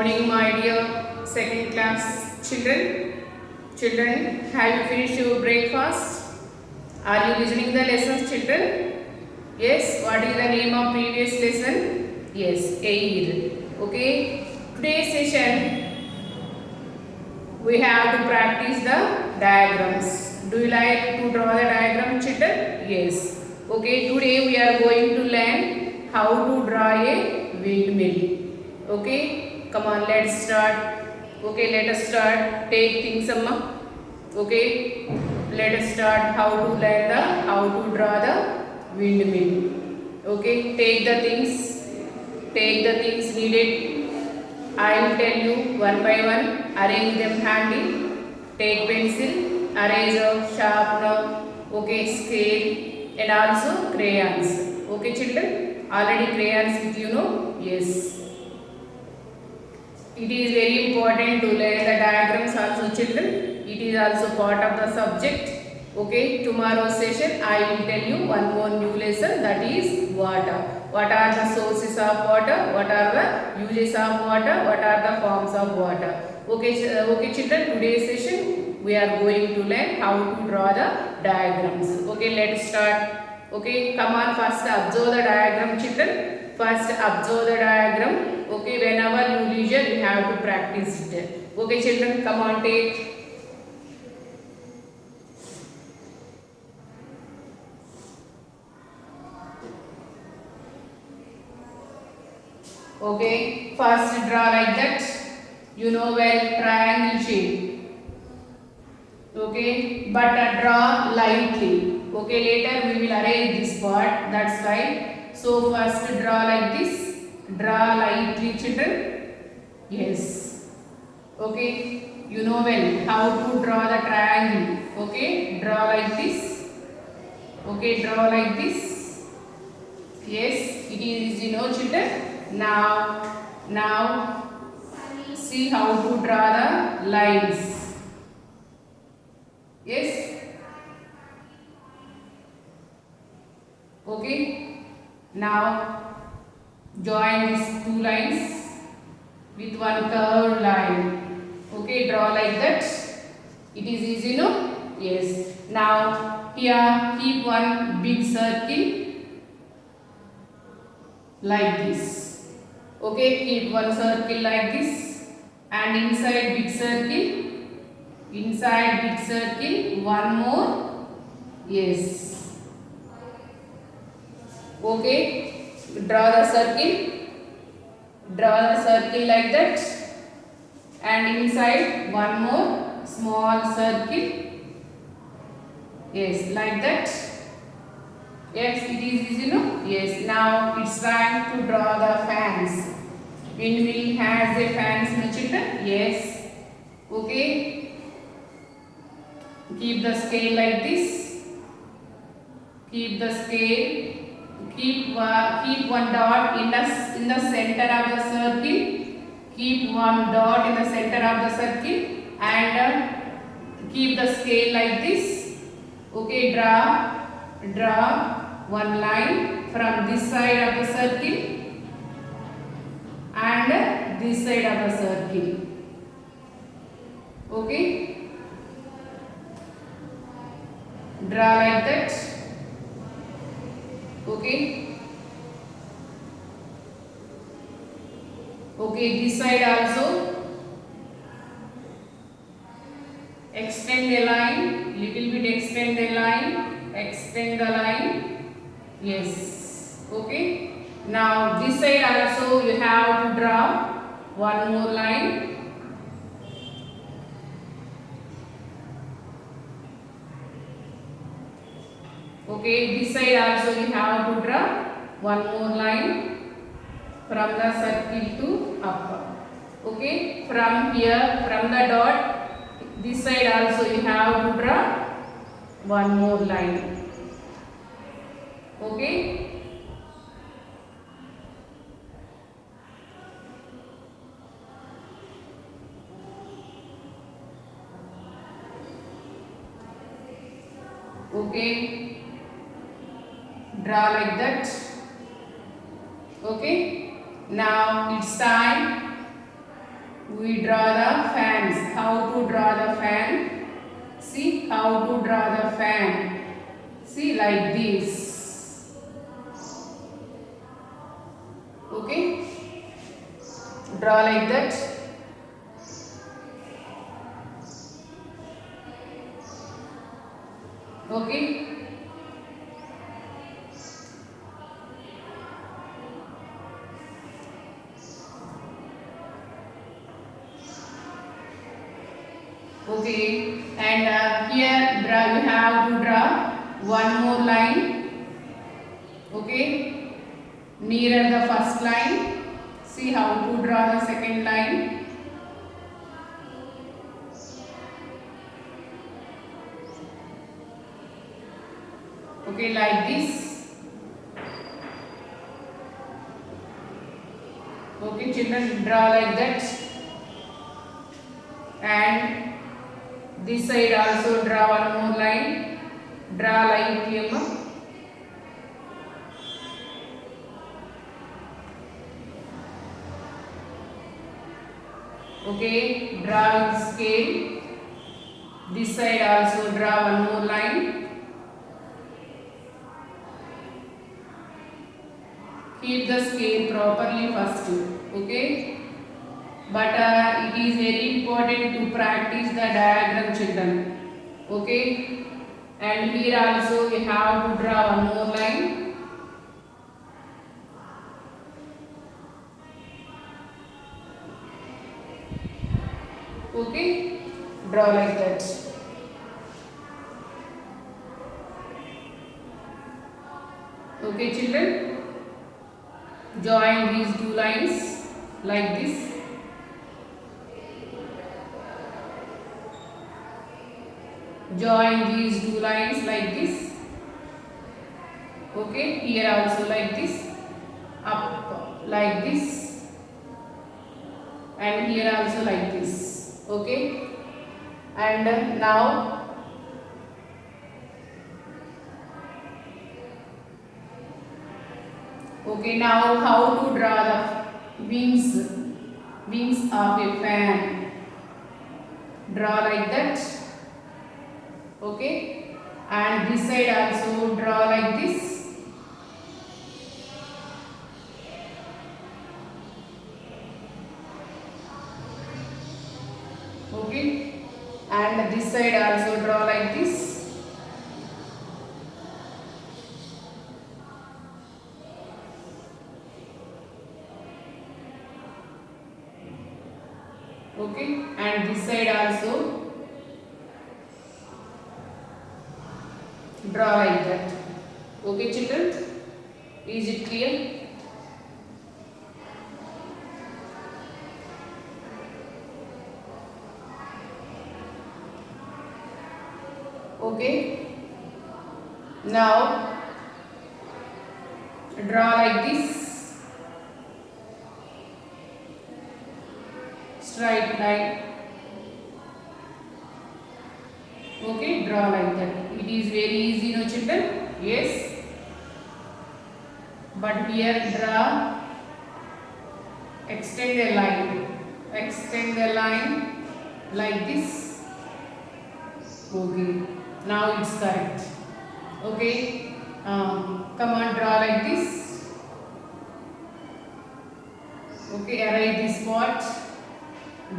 morning, my dear second class children. Children, have you finished your breakfast? Are you listening the lessons, children? Yes. What is the name of previous lesson? Yes, air. Okay. Today's session we have to practice the diagrams. Do you like to draw the diagram, children? Yes. Okay. Today we are going to learn how to draw a windmill. Okay. Come on, let's start. Okay, let us start. Take things, Amma. Okay, let us start how to learn the how to draw the windmill. Okay, take the things needed. I will tell you one by one. Arrange them handy. Take pencil, eraser, sharpener, okay, scale, and also crayons. Okay, children. Already crayons with you, know? Yes. It is very important to learn the diagrams also, children. It is also part of the subject. Okay, tomorrow's session I will tell you one more new lesson, that is water. What are the sources of water? What are the uses of water? What are the forms of water? Okay, children, today's session we are going to learn how to draw the diagrams. Okay, let's start. Okay, come on, first observe the diagram, children. First observe the diagram. Okay, whenever you leisure you have to practice it. Okay, children, come on, take. Okay, first draw like that. You know well, triangle shape. Okay, but draw lightly. Okay, later we will arrange this part. That's why. So first draw like this. Draw lightly, children. Yes. Okay, you know well how to draw the triangle. Okay, draw like this. Okay, draw like this. Yes, it is, you know, children. Now see how to draw the lines. Yes. Okay. Now join these two lines with one curved line. Okay, draw like that. It is easy, no? Yes. Now here keep one big circle like this. Okay, keep one circle like this, and inside big circle one more. Yes. Okay, draw the circle like that, and inside one more small circle. Yes, like that. Yes, it is easy, no? Yes, now it's time to draw the fans. Windmill has a fans, no, children? Yes. Okay. Keep the scale like this. Keep the scale. Keep one dot in the center of the circle. Keep one dot in the center of the circle, and keep the scale like this. Okay, draw one line from this side of the circle and this side of the circle. Okay, draw like that. Okay, this side also extend the line, little bit extend the line. Yes. Okay. Now this side also you have to draw one more line. Okay, this side also you have to draw one more line from the circle to up. Okay, from here, from the dot, this side also you have to draw one more line. Okay. Okay, draw like that. Okay, now it's time We draw the fans. How to draw the fan? See how to draw the fan. See like this. Okay. Draw like that. Okay. Okay, and here you have to draw one more line. Okay, nearer the first line. See how to draw the second line. Okay, like this. Okay, children, draw like that. And this side also draw one more line. Draw like him. Okay, draw with scale. This side also draw one more line. Keep the scale properly first. Okay. But it is very important to practice the diagram, children. Okay. And here also we have to draw one more line. Okay. Draw like that. Okay, children. Join these two lines like this. Join these two lines like this. Okay, here also like this. Up like this. And here also like this. Okay. And now okay, now how to draw the wings of a fan. Draw like that. Okay, and this side also draw like this. Okay, and this side also draw like this. Okay, and this side also draw like that. Okay, children, is it clear? Okay, now draw like this, straight line. Okay, draw like that. It is very easy, no children? Yes. But here draw, extend the line. Extend the line like this. Okay. Now it's correct. Okay. Come on, draw like this. Okay, arrange this spot.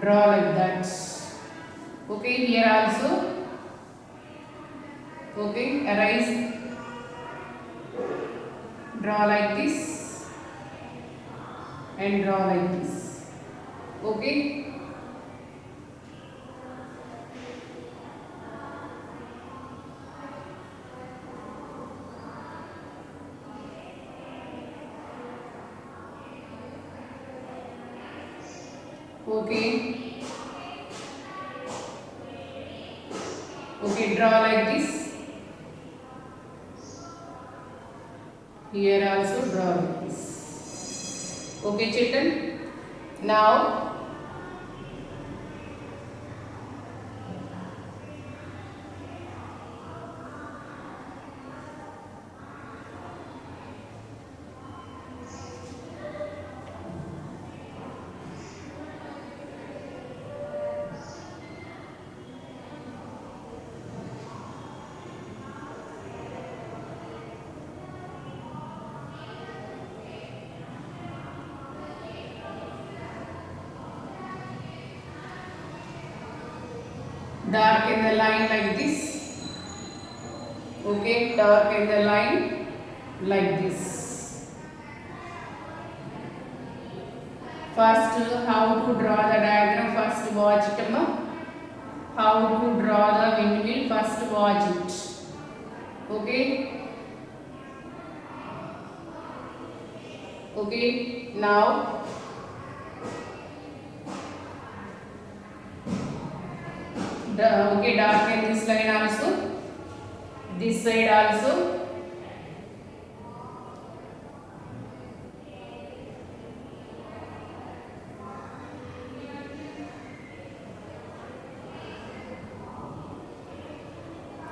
Draw like that. Okay, here also. Okay, arise, draw like this and draw like this. Okay, okay, okay, draw like this. Here also draw like this. Okay, children. Now darken the line like this. Okay, darken the line like this. First, how to draw the diagram? First, watch it. How to draw the windmill? First, watch it. Okay. Okay. Now, okay, darken this line also. This side also.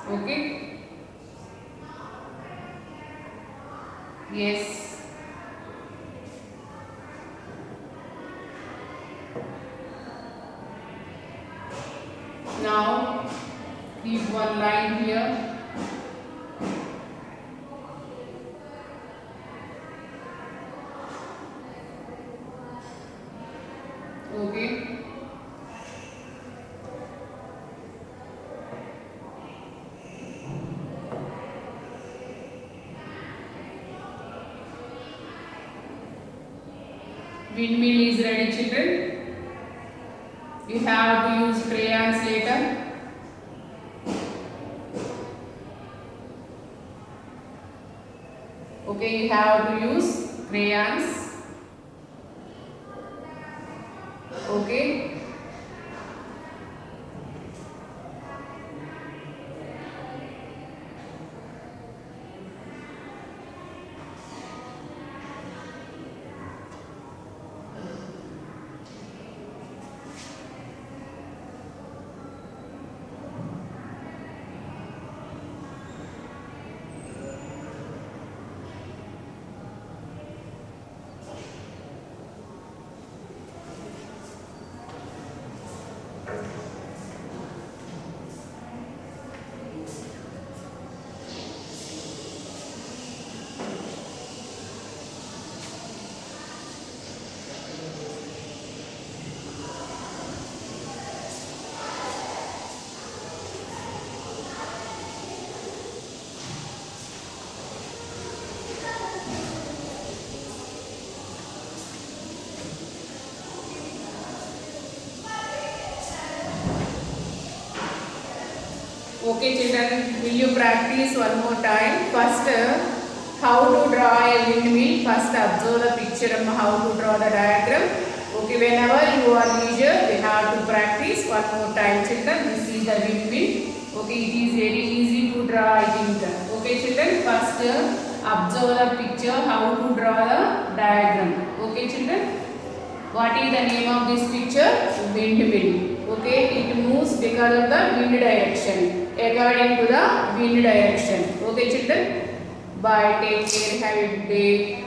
Okay. Yes. Now keep one line here. Okay. Windmill is ready, children. You have to use crayons later. Okay, you have to use crayons. Okay. Okay, children, will you practice one more time? First, how to draw a windmill. First, observe the picture and how to draw the diagram. Okay, whenever you are leisure, we have to practice one more time, children. This is the windmill. Okay, it is very easy to draw, I think. Okay, children, first observe the picture, how to draw the diagram. Okay, children. What is the name of this picture? Windmill. Okay, it moves because of the wind direction. According to the wind direction. Okay, children. Bye. Take care. Have a good day.